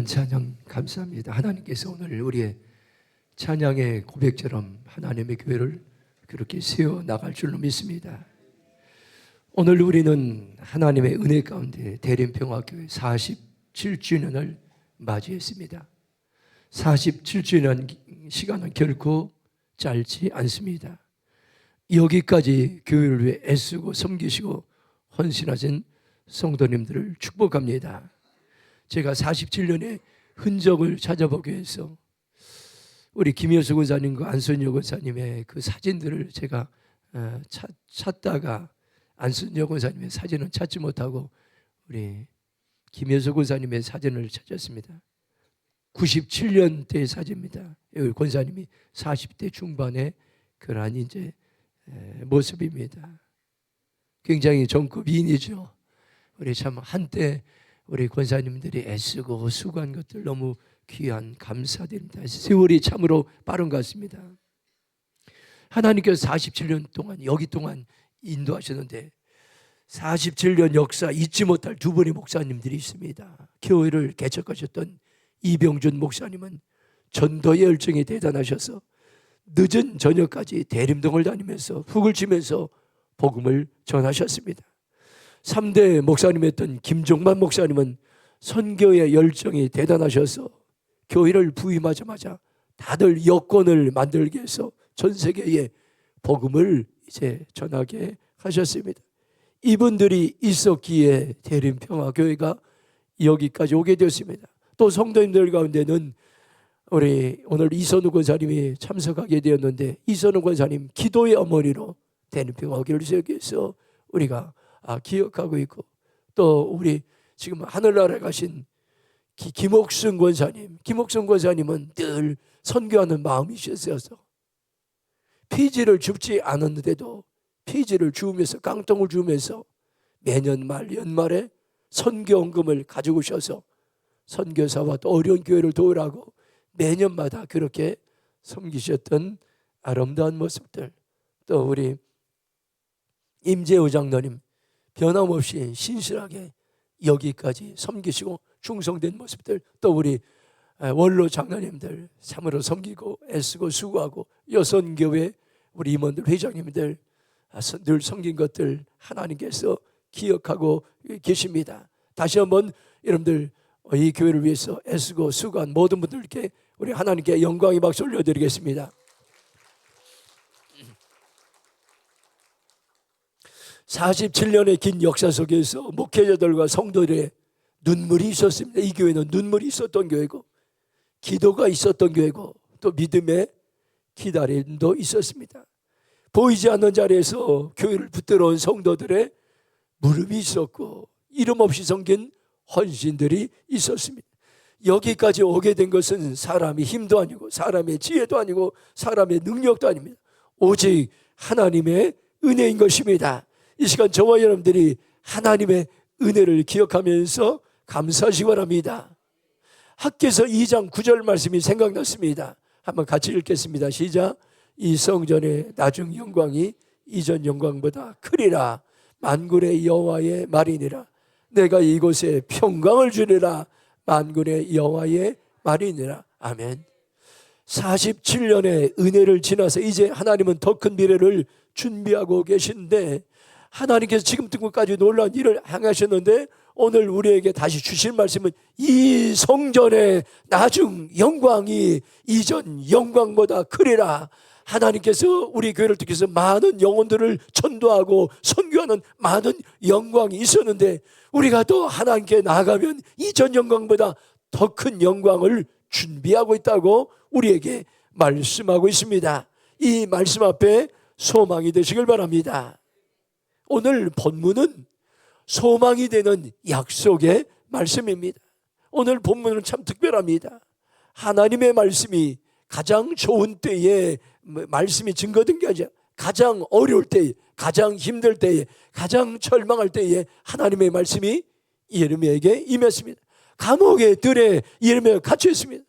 찬양 감사합니다. 하나님께서 오늘 우리의 찬양의 고백처럼 하나님의 교회를 그렇게 세워 나갈 줄로 믿습니다. 오늘 우리는 하나님의 은혜 가운데 대림평화교회 47주년을 맞이했습니다. 47주년 시간은 결코 짧지 않습니다. 여기까지 교회를 위해 애쓰고 섬기시고 헌신하신 성도님들을 축복합니다. 제가 47년의 흔적을 찾아보기 위해서 우리 김효수 권사님과 안순여 권사님의 그 사진들을 제가 찾다가 안순여 권사님의 사진은 찾지 못하고 우리 김효수 권사님의 사진을 찾았습니다. 97년대의 사진입니다. 여기 권사님이 40대 중반의 그러한 이제 모습입니다. 굉장히 정급 미인이죠. 우리 참 한때 우리 권사님들이 애쓰고 수고한 것들 너무 귀한 감사드립니다. 세월이 참으로 빠른 것 같습니다. 하나님께서 47년 동안 여기 동안 인도하셨는데 47년 역사 잊지 못할 두 분의 목사님들이 있습니다. 교회를 개척하셨던 이병준 목사님은 전도의 열정이 대단하셔서 늦은 저녁까지 대림동을 다니면서 훅을 치면서 복음을 전하셨습니다. 3대 목사님이었던 김종만 목사님은 선교의 열정이 대단하셔서 교회를 부임하자마자 다들 여권을 만들게 해서 전 세계에 복음을 이제 전하게 하셨습니다. 이분들이 있었기에 대림평화교회가 여기까지 오게 되었습니다. 또 성도님들 가운데는 우리 오늘 이선우 권사님이 참석하게 되었는데 이선우 권사님 기도의 어머니로 대림평화교회를 세우기 위해서 우리가 기억하고 있고, 또 우리 지금 하늘나라에 가신 김옥순 권사님은 늘 선교하는 마음이셨어서 피지를 줍지 않았는데도 피지를 주우면서 깡통을 주우면서 매년 연말에 선교원금을 가지고 오셔서 선교사와 또 어려운 교회를 도우라고 매년마다 그렇게 섬기셨던 아름다운 모습들, 또 우리 임재호 장로님 변함없이 신실하게 여기까지 섬기시고 충성된 모습들, 또 우리 원로 장로님들 참으로 섬기고 애쓰고 수고하고 여선교회 우리 임원들 회장님들 늘 섬긴 것들 하나님께서 기억하고 계십니다. 다시 한번 여러분들 이 교회를 위해서 애쓰고 수고한 모든 분들께 우리 하나님께 영광의 박수 올려드리겠습니다. 47년의 긴 역사 속에서 목회자들과 성도들의 눈물이 있었습니다. 이 교회는 눈물이 있었던 교회고 기도가 있었던 교회고 또 믿음의 기다림도 있었습니다. 보이지 않는 자리에서 교회를 붙들어온 성도들의 무릎이 있었고 이름 없이 섬긴 헌신들이 있었습니다. 여기까지 오게 된 것은 사람의 힘도 아니고 사람의 지혜도 아니고 사람의 능력도 아닙니다. 오직 하나님의 은혜인 것입니다. 이 시간 저와 여러분들이 하나님의 은혜를 기억하면서 감사하시기 바랍니다. 학개서 2장 9절 말씀이 생각났습니다. 한번 같이 읽겠습니다. 시작. 이 성전의 나중 영광이 이전 영광보다 크리라. 만군의 여호와의 말이니라. 내가 이곳에 평강을 주리라. 만군의 여호와의 말이니라. 아멘. 47년의 은혜를 지나서 이제 하나님은 더 큰 미래를 준비하고 계신데 하나님께서 지금까지 놀라운 일을 행하셨는데 오늘 우리에게 다시 주실 말씀은 이 성전의 나중 영광이 이전 영광보다 크리라. 하나님께서 우리 교회를 통해서 많은 영혼들을 전도하고 선교하는 많은 영광이 있었는데 우리가 또 하나님께 나아가면 이전 영광보다 더 큰 영광을 준비하고 있다고 우리에게 말씀하고 있습니다. 이 말씀 앞에 소망이 되시길 바랍니다. 오늘 본문은 소망이 되는 약속의 말씀입니다. 오늘 본문은 참 특별합니다. 하나님의 말씀이 가장 좋은 때에 말씀이 증거된 게 아니라 가장 어려울 때에, 가장 힘들 때에, 가장 절망할 때에 하나님의 말씀이 예레미야에게 임했습니다. 감옥의 들에 예레미야가 갇혀 있습니다.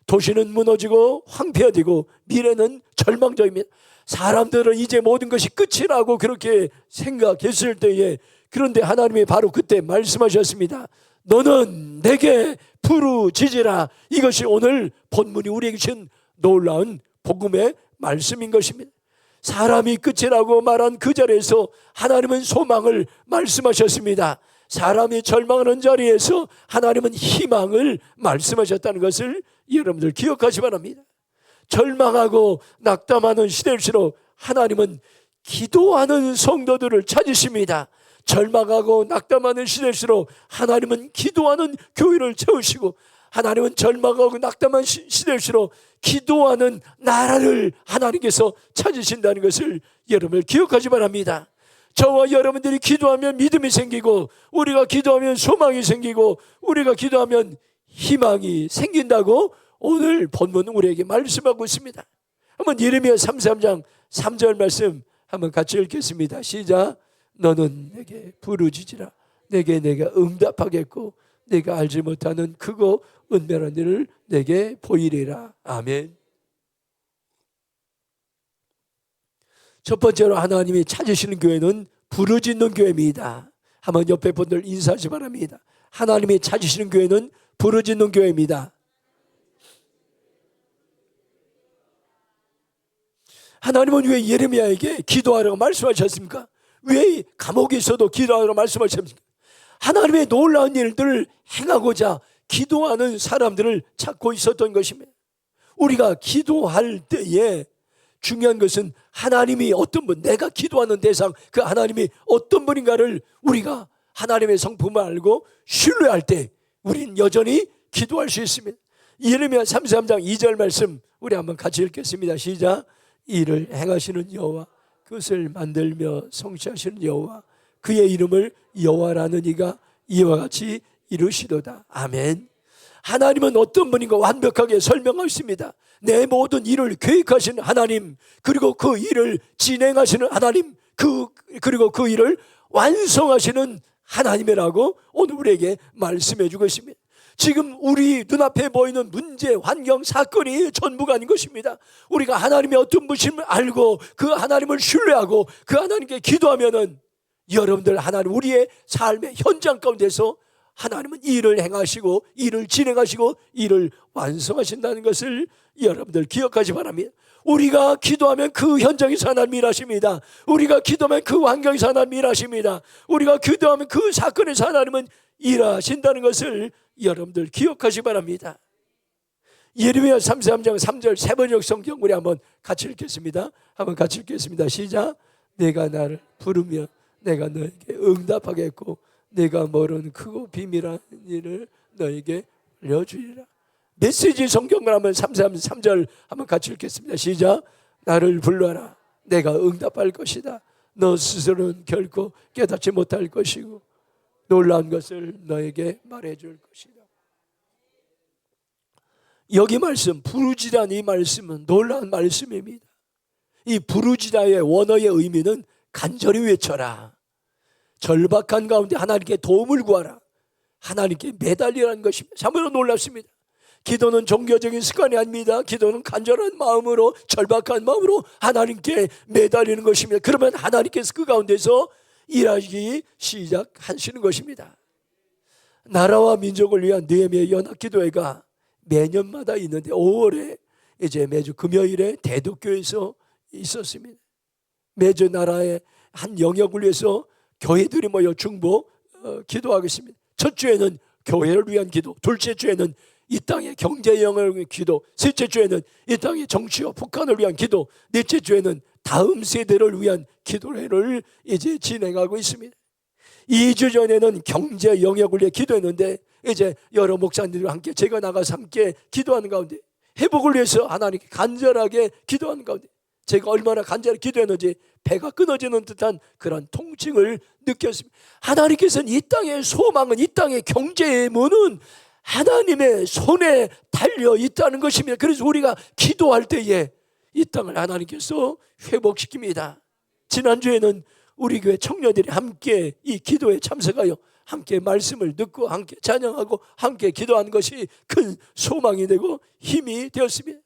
도시는 무너지고 황폐화되고 미래는 절망적입니다. 사람들은 이제 모든 것이 끝이라고 그렇게 생각했을 때에, 그런데 하나님이 바로 그때 말씀하셨습니다. 너는 내게 부르짖으라. 이것이 오늘 본문이 우리에게 주신 놀라운 복음의 말씀인 것입니다. 사람이 끝이라고 말한 그 자리에서 하나님은 소망을 말씀하셨습니다. 사람이 절망하는 자리에서 하나님은 희망을 말씀하셨다는 것을 여러분들 기억하시 바랍니다. 절망하고 낙담하는 시대일수록 하나님은 기도하는 성도들을 찾으십니다. 절망하고 낙담하는 시대일수록 하나님은 기도하는 교회를 채우시고, 하나님은 절망하고 낙담한 시대일수록 기도하는 나라를 하나님께서 찾으신다는 것을 여러분을 기억하시 바랍니다. 저와 여러분들이 기도하면 믿음이 생기고, 우리가 기도하면 소망이 생기고, 우리가 기도하면 희망이 생긴다고 오늘 본문은 우리에게 말씀하고 있습니다. 한번 예레미야 33장 3절 말씀 한번 같이 읽겠습니다. 시작. 너는 내게 부르짖으라. 내가 응답하겠고 내가 알지 못하는 크고 은밀한 일을 내게 보이리라. 아멘. 첫 번째로 하나님이 찾으시는 교회는 부르짖는 교회입니다. 한번 옆에 분들 인사하시 바랍니다. 하나님이 찾으시는 교회는 부르짖는 교회입니다. 하나님은 왜 예레미야에게 기도하라고 말씀하셨습니까? 왜 감옥에 있어도 기도하라고 말씀하셨습니까? 하나님의 놀라운 일들을 행하고자 기도하는 사람들을 찾고 있었던 것입니다. 우리가 기도할 때에 중요한 것은 하나님이 어떤 분, 내가 기도하는 대상, 그 하나님이 어떤 분인가를 우리가 하나님의 성품을 알고 신뢰할 때 우린 여전히 기도할 수 있습니다. 예레미야 33장 2절 말씀 우리 한번 같이 읽겠습니다. 시작. 이를 행하시는 여호와, 그것을 만들며 성취하시는 여호와, 그의 이름을 여호와라는 이가 이와 같이 이루시도다. 아멘. 하나님은 어떤 분인가 완벽하게 설명하십니다. 내 모든 일을 계획하시는 하나님, 그리고 그 일을 진행하시는 하나님, 그리고 그 일을 완성하시는 하나님이라고 오늘 우리에게 말씀해 주고 있습니다. 지금 우리 눈앞에 보이는 문제, 환경, 사건이 전부가 아닌 것입니다. 우리가 하나님의 어떤 분심을 알고 그 하나님을 신뢰하고 그 하나님께 기도하면은 여러분들 하나님 우리의 삶의 현장 가운데서 하나님은 일을 행하시고 일을 진행하시고 일을 완성하신다는 것을 여러분들 기억하시 바랍니다. 우리가 기도하면 그 현장에서 하나님 일하십니다. 우리가 기도하면 그 환경에서 하나님 일하십니다. 우리가 기도하면 그 사건에서 하나님은 일하신다는 것을 여러분들 기억하시 바랍니다. 예레미야 33장 3절 세 번역 성경 우리 한번 같이 읽겠습니다. 한번 같이 읽겠습니다. 시작. 내가 나를 부르며 내가 너에게 응답하겠고 내가 모르는 크고 비밀한 일을 너에게 알려주리라. 메시지 성경을 한번 3절 한번 같이 읽겠습니다. 시작. 나를 불러라. 내가 응답할 것이다. 너 스스로는 결코 깨닫지 못할 것이고 놀라운 것을 너에게 말해줄 것이다. 여기 말씀 부르짖으라는 이 말씀은 놀라운 말씀입니다. 이 부르짖으라의 원어의 의미는 간절히 외쳐라, 절박한 가운데 하나님께 도움을 구하라, 하나님께 매달리라는 것입니다. 참으로 놀랍습니다. 기도는 종교적인 습관이 아닙니다. 기도는 간절한 마음으로, 절박한 마음으로 하나님께 매달리는 것입니다. 그러면 하나님께서 그 가운데서 일하기 시작하시는 것입니다. 나라와 민족을 위한 느헤미야 연합기도회가 매년마다 있는데 5월에 이제 매주 금요일에 대덕교에서 있었습니다. 매주 나라의 한 영역을 위해서 교회들이 모여 중보 기도하겠습니다. 첫 주에는 교회를 위한 기도, 둘째 주에는 이 땅의 경제 영역을 위한 기도, 셋째 주에는 이 땅의 정치와 북한을 위한 기도, 넷째 주에는 다음 세대를 위한 기도회를 이제 진행하고 있습니다. 2주 전에는 경제 영역을 위해 기도했는데 이제 여러 목사님들과 함께 제가 나가서 함께 기도하는 가운데 회복을 위해서 하나님께 간절하게 기도하는 가운데 제가 얼마나 간절히 기도했는지 배가 끊어지는 듯한 그런 통증을 느꼈습니다. 하나님께서는 이 땅의 소망은, 이 땅의 경제의 문은 하나님의 손에 달려 있다는 것입니다. 그래서 우리가 기도할 때에 이 땅을 하나님께서 회복시킵니다. 지난주에는 우리 교회 청년들이 함께 이 기도에 참석하여 함께 말씀을 듣고 함께 찬양하고 함께 기도하는 것이 큰 소망이 되고 힘이 되었습니다.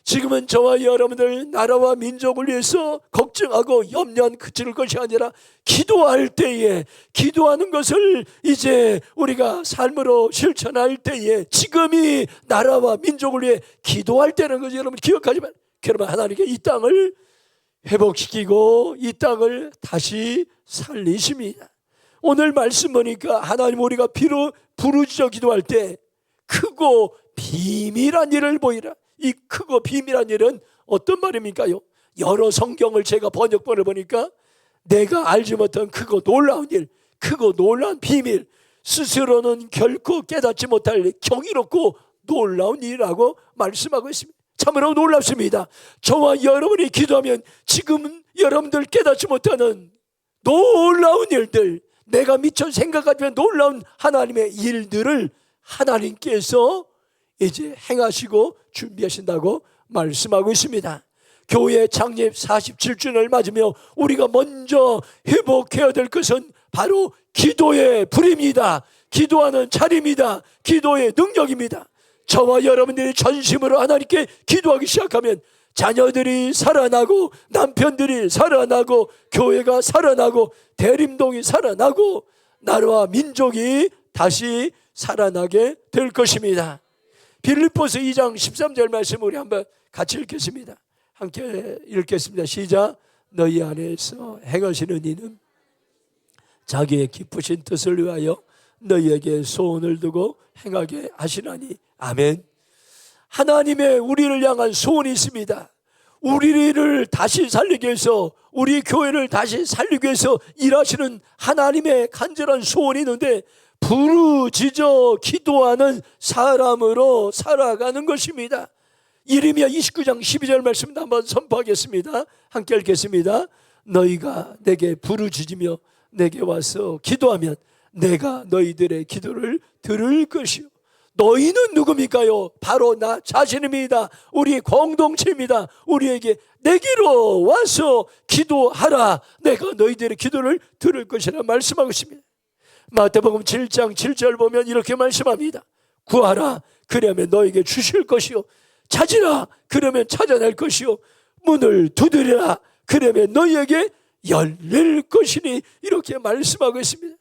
지금은 저와 여러분들 나라와 민족을 위해서 걱정하고 염려한 그칠 것이 아니라 기도할 때에, 기도하는 것을 이제 우리가 삶으로 실천할 때에, 지금이 나라와 민족을 위해 기도할 때는 것을 여러분 기억하지만, 그러면 하나님께 이 땅을 회복시키고 이 땅을 다시 살리십니다. 오늘 말씀 보니까 하나님, 우리가 비로 부르짖어 기도할 때 크고 비밀한 일을 보이라. 이 크고 비밀한 일은 어떤 말입니까요? 여러 성경을 제가 번역본을 보니까 내가 알지 못한 크고 놀라운 일, 크고 놀라운 비밀, 스스로는 결코 깨닫지 못할 경이롭고 놀라운 일이라고 말씀하고 있습니다. 참으로 놀랍습니다. 저와 여러분이 기도하면 지금 여러분들 깨닫지 못하는 놀라운 일들, 내가 미처 생각하지 못한 놀라운 하나님의 일들을 하나님께서 이제 행하시고 준비하신다고 말씀하고 있습니다. 교회 창립 47주년을 맞으며 우리가 먼저 회복해야 될 것은 바로 기도의 불입니다. 기도하는 자리입니다. 기도의 능력입니다. 저와 여러분들이 전심으로 하나님께 기도하기 시작하면 자녀들이 살아나고, 남편들이 살아나고, 교회가 살아나고, 대림동이 살아나고, 나라와 민족이 다시 살아나게 될 것입니다. 빌립보서 2장 13절 말씀 우리 한번 같이 읽겠습니다. 함께 읽겠습니다. 시작. 너희 안에서 행하시는 이는 자기의 기쁘신 뜻을 위하여 너희에게 소원을 두고 행하게 하시나니. 아멘. 하나님의 우리를 향한 소원이 있습니다. 우리를 다시 살리기 위해서, 우리 교회를 다시 살리기 위해서 일하시는 하나님의 간절한 소원이 있는데, 부르짖어 기도하는 사람으로 살아가는 것입니다. 예레미야 29장 12절 말씀도 한번 선포하겠습니다. 함께 읽겠습니다. 너희가 내게 부르짖으며 내게 와서 기도하면 내가 너희들의 기도를 들을 것이요. 너희는 누굽니까요? 바로 나 자신입니다. 우리 공동체입니다. 우리에게 내게로 와서 기도하라. 내가 너희들의 기도를 들을 것이라 말씀하고 있습니다. 마태복음 7장 7절 보면 이렇게 말씀합니다. 구하라, 그러면 너에게 주실 것이요. 찾으라, 그러면 찾아낼 것이요. 문을 두드리라, 그러면 너희에게 열릴 것이니. 이렇게 말씀하고 있습니다.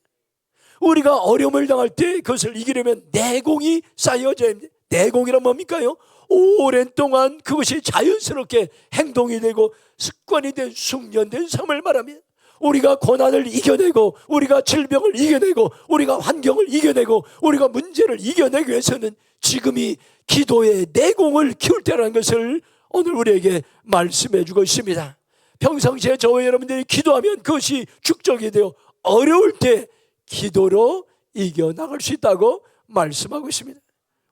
우리가 어려움을 당할 때 그것을 이기려면 내공이 쌓여져야 합니다. 내공이란 뭡니까요? 오랜 동안 그것이 자연스럽게 행동이 되고 습관이 된 숙련된 삶을 말합니다. 우리가 고난을 이겨내고, 우리가 질병을 이겨내고, 우리가 환경을 이겨내고, 우리가 문제를 이겨내기 위해서는 지금이 기도의 내공을 키울 때라는 것을 오늘 우리에게 말씀해 주고 있습니다. 평상시에 저와 여러분들이 기도하면 그것이 축적이 되어 어려울 때 기도로 이겨나갈 수 있다고 말씀하고 있습니다.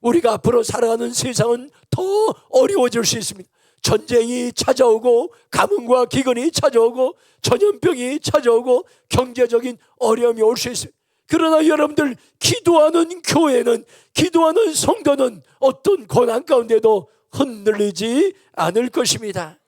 우리가 앞으로 살아가는 세상은 더 어려워질 수 있습니다. 전쟁이 찾아오고, 가뭄과 기근이 찾아오고, 전염병이 찾아오고, 경제적인 어려움이 올 수 있습니다. 그러나 여러분들, 기도하는 교회는, 기도하는 성도는 어떤 고난 가운데도 흔들리지 않을 것입니다.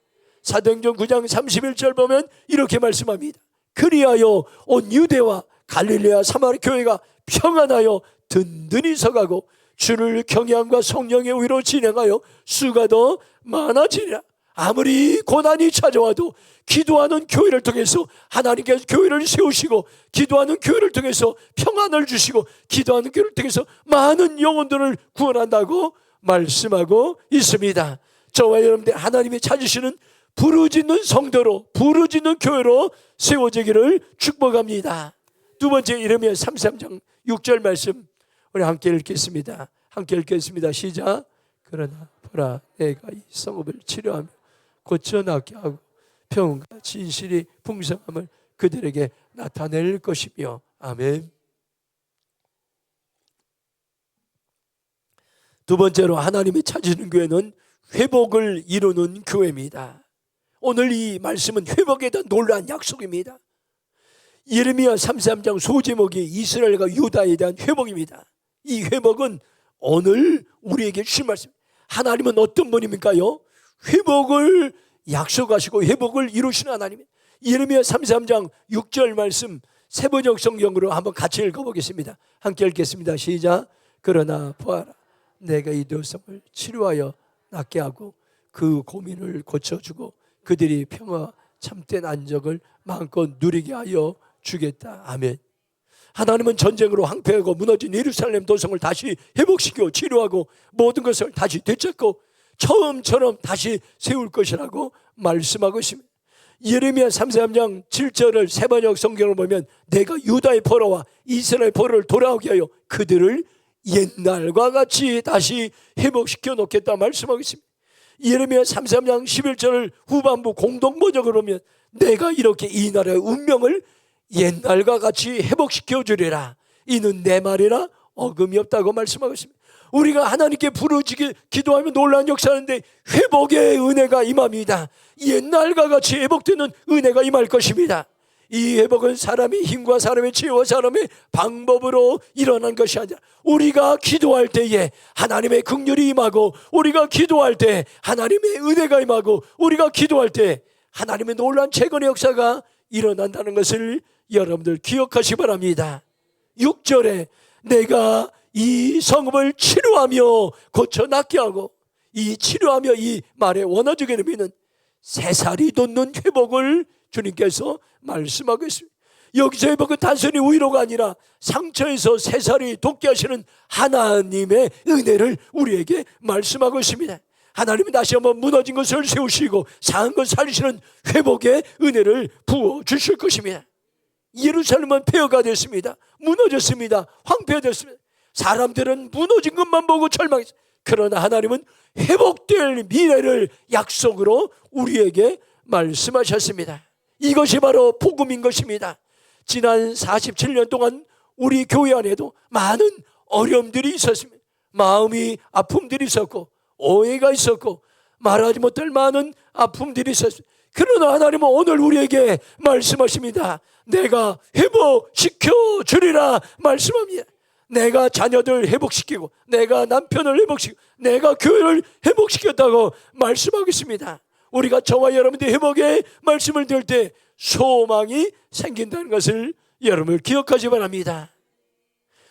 사도행전 9장 31절 보면 이렇게 말씀합니다. 그리하여 온 유대와 갈릴레아 사마리 교회가 평안하여 든든히 서가고 주를 경외함과 성령의 위로 진행하여 수가 더 많아지리라. 아무리 고난이 찾아와도 기도하는 교회를 통해서 하나님께서 교회를 세우시고, 기도하는 교회를 통해서 평안을 주시고, 기도하는 교회를 통해서 많은 영혼들을 구원한다고 말씀하고 있습니다. 저와 여러분들, 하나님이 찾으시는 부르짖는 성도로, 부르짖는 교회로 세워지기를 축복합니다. 두 번째, 예레미야 33장 6절 말씀 우리 함께 읽겠습니다. 함께 읽겠습니다. 시작. 그러나 보라, 내가 이 성읍을 치료하며 고쳐나게 하고 평온과 진실이 풍성함을 그들에게 나타낼 것이며. 아멘. 두 번째로, 하나님이 찾으시는 교회는 회복을 이루는 교회입니다. 오늘 이 말씀은 회복에 대한 놀라운 약속입니다. 예레미야 33장 소제목이 이스라엘과 유다에 대한 회복입니다. 이 회복은 오늘 우리에게 주신 말씀. 하나님은 어떤 분입니까요? 회복을 약속하시고 회복을 이루시는 하나님. 예레미야 33장 6절 말씀 세번역 성경으로 한번 같이 읽어보겠습니다. 함께 읽겠습니다. 시작. 그러나 보아라, 내가 이 도성을 치료하여 낫게 하고 그 고민을 고쳐주고 그들이 평화 참된 안정을 마음껏 누리게 하여 주겠다. 아멘. 하나님은 전쟁으로 황폐하고 무너진 예루살렘 도성을 다시 회복시키고 치료하고 모든 것을 다시 되찾고 처음처럼 다시 세울 것이라고 말씀하고 있습니다. 예레미야 33장 7절을 세번역 성경을 보면 내가 유다의 포로와 이스라엘 포로를 돌아오게 하여 그들을 옛날과 같이 다시 회복시켜 놓겠다 말씀하고 있습니다. 예레미야 33장 11절을 후반부 공동번역으로 보면 내가 이렇게 이 나라의 운명을 옛날과 같이 회복시켜 주리라. 이는 내 말이라 어금이 없다고 말씀하고 있습니다. 우리가 하나님께 부르짖기 기도하면 놀라운 역사하는데 회복의 은혜가 임합니다. 옛날과 같이 회복되는 은혜가 임할 것입니다. 이 회복은 사람의 힘과 사람의 지혜와 사람의 방법으로 일어난 것이 아니라 우리가 기도할 때에 하나님의 긍휼이 임하고 우리가 기도할 때 하나님의 은혜가 임하고 우리가 기도할 때 하나님의 놀라운 재건의 역사가 일어난다는 것을 여러분들 기억하시기 바랍니다. 6절에 내가 이 성읍을 치료하며 고쳐 낫게 하고, 이 치료하며 이 말의 원어적인 의미는 새살이 돋는 회복을 주님께서 말씀하고 있습니다. 여기서 회복은 단순히 위로가 아니라 상처에서 새살이 돋게 하시는 하나님의 은혜를 우리에게 말씀하고 있습니다. 하나님은 다시 한번 무너진 것을 세우시고 상한 것을 살리시는 회복의 은혜를 부어주실 것입니다. 예루살렘은 폐허가 됐습니다. 무너졌습니다. 황폐되었습니다. 사람들은 무너진 것만 보고 절망했습니다. 그러나 하나님은 회복될 미래를 약속으로 우리에게 말씀하셨습니다. 이것이 바로 복음인 것입니다. 지난 47년 동안 우리 교회 안에도 많은 어려움들이 있었습니다. 마음이 아픔들이 있었고 오해가 있었고 말하지 못할 많은 아픔들이 있었습니다. 그러나 하나님은 오늘 우리에게 말씀하십니다. 내가 회복시켜 주리라 말씀합니다. 내가 자녀들 회복시키고 내가 남편을 회복시키고 내가 교회를 회복시켰다고 말씀하고 있습니다. 우리가 저와 여러분들이 회복의 말씀을 들을 때 소망이 생긴다는 것을 여러분을 기억하시 바랍니다.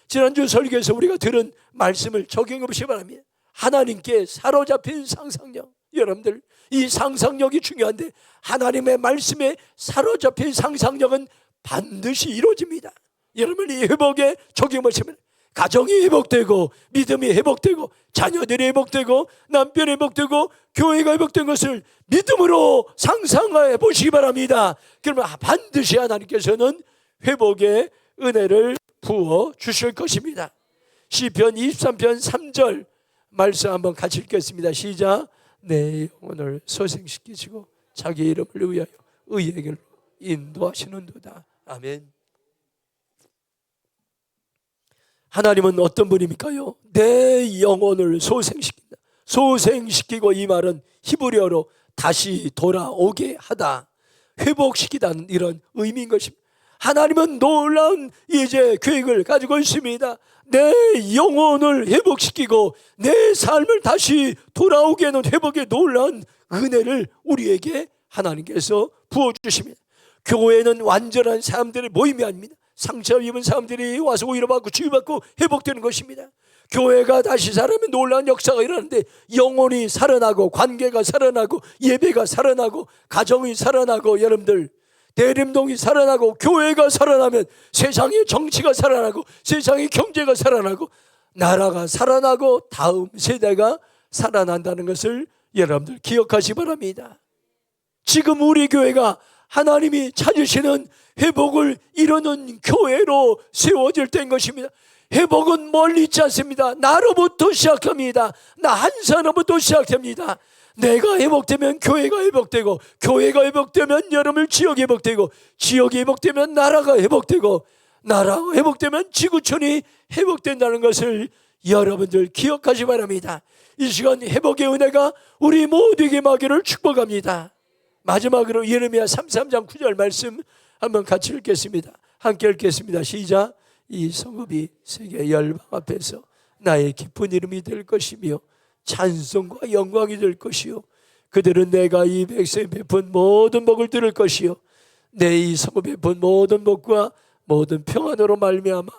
지난주 설교에서 우리가 들은 말씀을 적용해 보시기 바랍니다. 하나님께 사로잡힌 상상력, 여러분들 이 상상력이 중요한데 하나님의 말씀에 사로잡힌 상상력은 반드시 이루어집니다. 여러분 이 회복에 적용하시면 가정이 회복되고 믿음이 회복되고 자녀들이 회복되고 남편이 회복되고 교회가 회복된 것을 믿음으로 상상해 보시기 바랍니다. 그러면 반드시 하나님께서는 회복의 은혜를 부어 주실 것입니다. 시편 23편 3절 말씀 한번 같이 읽겠습니다. 시작. 내 영혼을 소생시키시고 자기 이름을 위하여 의의 길로 인도하시는도다. 아멘. 하나님은 어떤 분입니까요? 내 영혼을 소생시킨다. 소생시키고 이 말은 히브리어로 다시 돌아오게 하다, 회복시키다는 이런 의미인 것입니다. 하나님은 놀라운 이제 계획을 가지고 있습니다. 내 영혼을 회복시키고 내 삶을 다시 돌아오게 하는 회복의 놀라운 은혜를 우리에게 하나님께서 부어주십니다. 교회는 완전한 사람들의 모임이 아닙니다. 상처 입은 사람들이 와서 위로받고 치유받고 회복되는 것입니다. 교회가 다시 살아면 놀라운 역사가 일어나는데 영혼이 살아나고 관계가 살아나고 예배가 살아나고 가정이 살아나고 여러분들 대림동이 살아나고 교회가 살아나면 세상의 정치가 살아나고 세상의 경제가 살아나고 나라가 살아나고 다음 세대가 살아난다는 것을 여러분들 기억하시기 바랍니다. 지금 우리 교회가 하나님이 찾으시는 회복을 이루는 교회로 세워질 때인 것입니다. 회복은 멀리 있지 않습니다. 나로부터 시작합니다. 나 한 사람부터 시작됩니다. 내가 회복되면 교회가 회복되고 교회가 회복되면 여러분 지역이 회복되고 지역이 회복되면 나라가 회복되고 나라가 회복되면 지구촌이 회복된다는 것을 여러분들 기억하시 바랍니다. 이 시간 회복의 은혜가 우리 모두에게 임하기를 축복합니다. 마지막으로 예레미야 33장 9절 말씀 한번 같이 읽겠습니다. 함께 읽겠습니다. 시작. 이 성읍이 세계 열방 앞에서 나의 기쁜 이름이 될 것이며 찬송과 영광이 될 것이요 그들은 내가 이 백성에 베푼 모든 복을 들을 것이요 내 이 성읍에 베푼 모든 복과 모든 평안으로 말미암아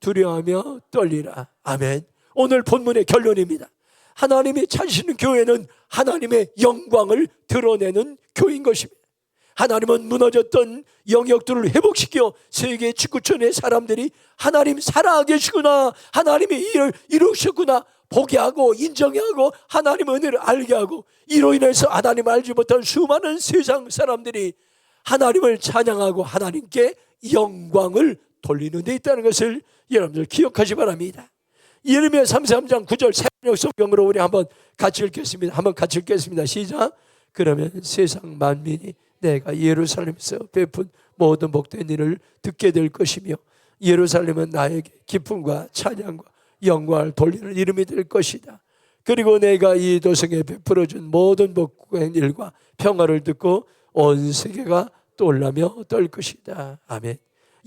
두려워하며 떨리라. 아멘. 오늘 본문의 결론입니다. 하나님이 찾으시는 교회는 하나님의 영광을 드러내는 교회인 것입니다. 하나님은 무너졌던 영역들을 회복시켜 세계 지구촌의 사람들이 하나님 살아계시구나, 하나님이 이루셨구나 보게 하고 인정하고 하나님의 은혜를 알게 하고, 이로 인해서 하나님을 알지 못한 수많은 세상 사람들이 하나님을 찬양하고 하나님께 영광을 돌리는 데 있다는 것을 여러분들 기억하시 바랍니다. 예레미야 33장 9절 새번역 성경으로 우리 한번 같이 읽겠습니다. 한번 같이 읽겠습니다. 시작. 그러면 세상 만민이 내가 예루살렘에서 베푼 모든 복된 일을 듣게 될 것이며 예루살렘은 나에게 기쁨과 찬양과 영광을 돌리는 이름이 될 것이다. 그리고 내가 이 도성에 베풀어준 모든 복된 일과 평화를 듣고 온 세계가 떠올라며 떨 것이다. 아멘.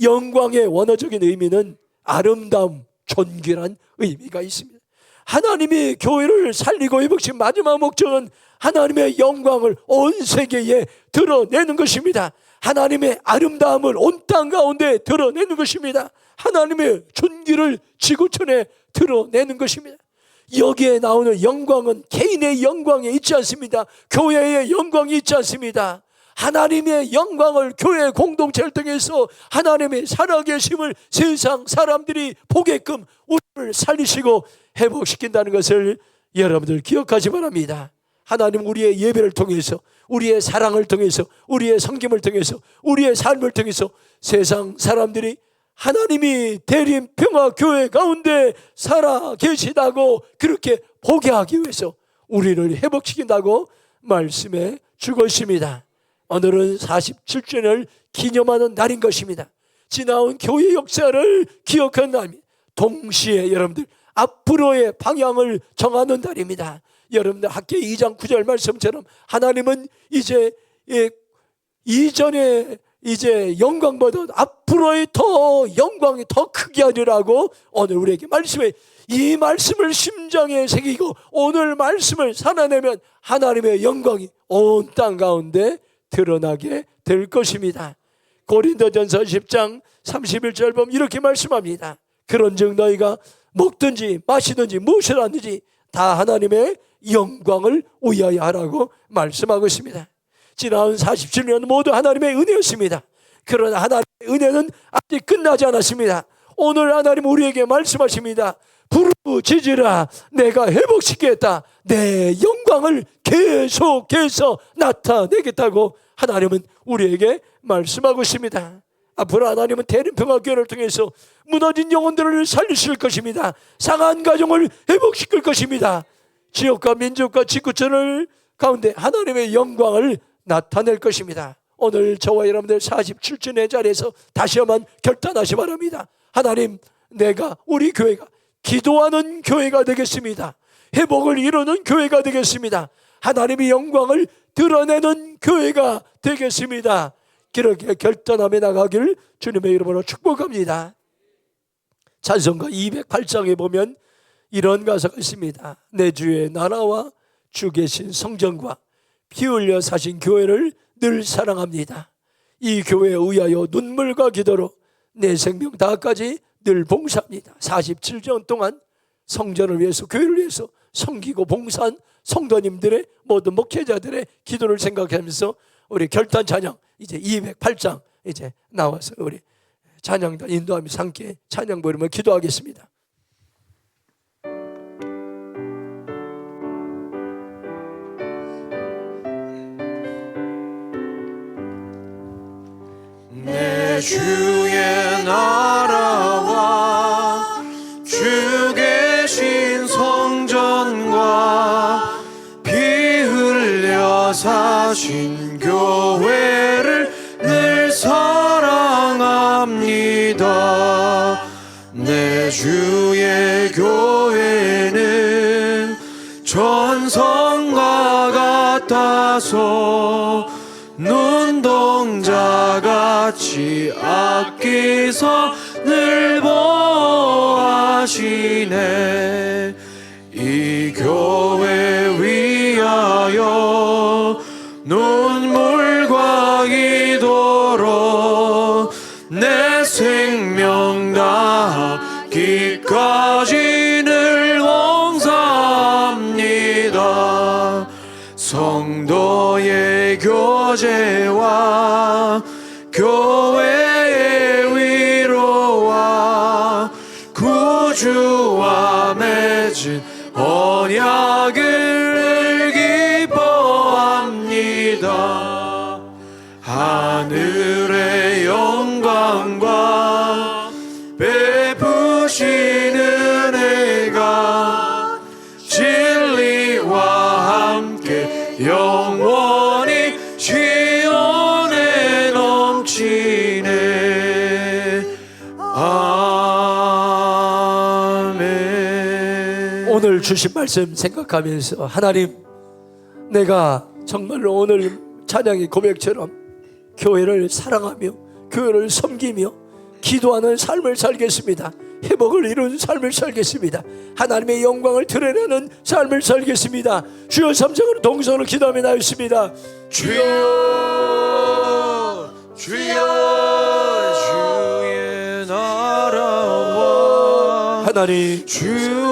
영광의 원어적인 의미는 아름다움, 존귀란 의미가 있습니다. 하나님이 교회를 살리고 회복신 마지막 목적은 하나님의 영광을 온 세계에 드러내는 것입니다. 하나님의 아름다움을 온 땅 가운데 드러내는 것입니다. 하나님의 존귀를 지구촌에 드러내는 것입니다. 여기에 나오는 영광은 개인의 영광이 있지 않습니다. 교회의 영광이 있지 않습니다. 하나님의 영광을 교회 공동체를 통해서 하나님의 살아계심을 세상 사람들이 보게끔 우리를 살리시고 회복시킨다는 것을 여러분들 기억하시 바랍니다. 하나님 우리의 예배를 통해서, 우리의 사랑을 통해서, 우리의 섬김을 통해서, 우리의 삶을 통해서 세상 사람들이 하나님이 대림 평화교회 가운데 살아계시다고 그렇게 보게 하기 위해서 우리를 회복시킨다고 말씀해 주것입니다. 오늘은 47주년을 기념하는 날인 것입니다. 지나온 교회 역사를 기억하는 날입니다. 동시에 여러분들 앞으로의 방향을 정하는 날입니다. 여러분들 학계 2장 9절 말씀처럼 하나님은 이전에 영광보다 앞으로의 더 영광이 더 크게 하리라고 오늘 우리에게 말씀해, 이 말씀을 심장에 새기고 오늘 말씀을 살아내면 하나님의 영광이 온 땅 가운데 드러나게 될 것입니다. 고린도전서 10장 31절 보면 이렇게 말씀합니다. 그런즉 너희가 먹든지 마시든지 무엇을 하든지 다 하나님의 영광을 위하여 하라고 말씀하고 있습니다. 지나온 47년 모두 하나님의 은혜였습니다. 그러나 하나님의 은혜는 아직 끝나지 않았습니다. 오늘 하나님 우리에게 말씀하십니다. 부르짖으라 내가 회복시키겠다. 내 영광을 계속해서 나타내겠다고 하나님은 우리에게 말씀하고 있습니다. 앞으로 하나님은 대림평화교회를 통해서 무너진 영혼들을 살리실 것입니다. 상한 가정을 회복시킬 것입니다. 지역과 민족과 지구촌을 가운데 하나님의 영광을 나타낼 것입니다. 오늘 저와 여러분들 47주년의 자리에서 다시 한번 결단하시 바랍니다. 하나님, 내가 우리 교회가 기도하는 교회가 되겠습니다. 회복을 이루는 교회가 되겠습니다. 하나님의 영광을 드러내는 교회가 되겠습니다. 그렇게 결단하며 나가길 주님의 이름으로 축복합니다. 찬송가 208장에 보면 이런 가사가 있습니다. 내 주의 나라와 주 계신 성전과 피 흘려 사신 교회를 늘 사랑합니다. 이 교회에 의하여 눈물과 기도로 내 생명 다까지 늘 봉사합니다. 47년 동안 성전을 위해서, 교회를 위해서 섬기고 봉사한 성도님들의 모든 목회자들의 기도를 생각하면서 우리 결단 찬양 이제 208장 이제 나와서 우리 찬양단 인도하면서 함께 찬양 부르며 기도하겠습니다. 내 주의 나라와 주 계신 성전과 피 흘려 사신 교회를 늘 사랑합니다. 내 주의 교회는 전성과 같아서 눈동자같이 아끼서 늘 보호하시네. 이 교회 위하여 눈물과 기도로 내 생명 다하기까지 늘 봉사합니다. 성도의 교제와 교회의 위로와 구주와 맺은 언약을 기뻐합니다. 하늘의 영광과 베푸신 은혜가 진리와 함께 영원히 지연에 넘치네. 아멘. 오늘 주신 말씀 생각하면서 하나님, 내가 정말로 오늘 찬양의 고백처럼 교회를 사랑하며 교회를 섬기며 기도하는 삶을 살겠습니다. 회복을 이룬 삶을 살겠습니다. 하나님의 영광을 드러내는 삶을 살겠습니다. 주여, 삼성으로 동서로 기도하며 나였습니다. 주여 주여 주의 나라와 하나님, 주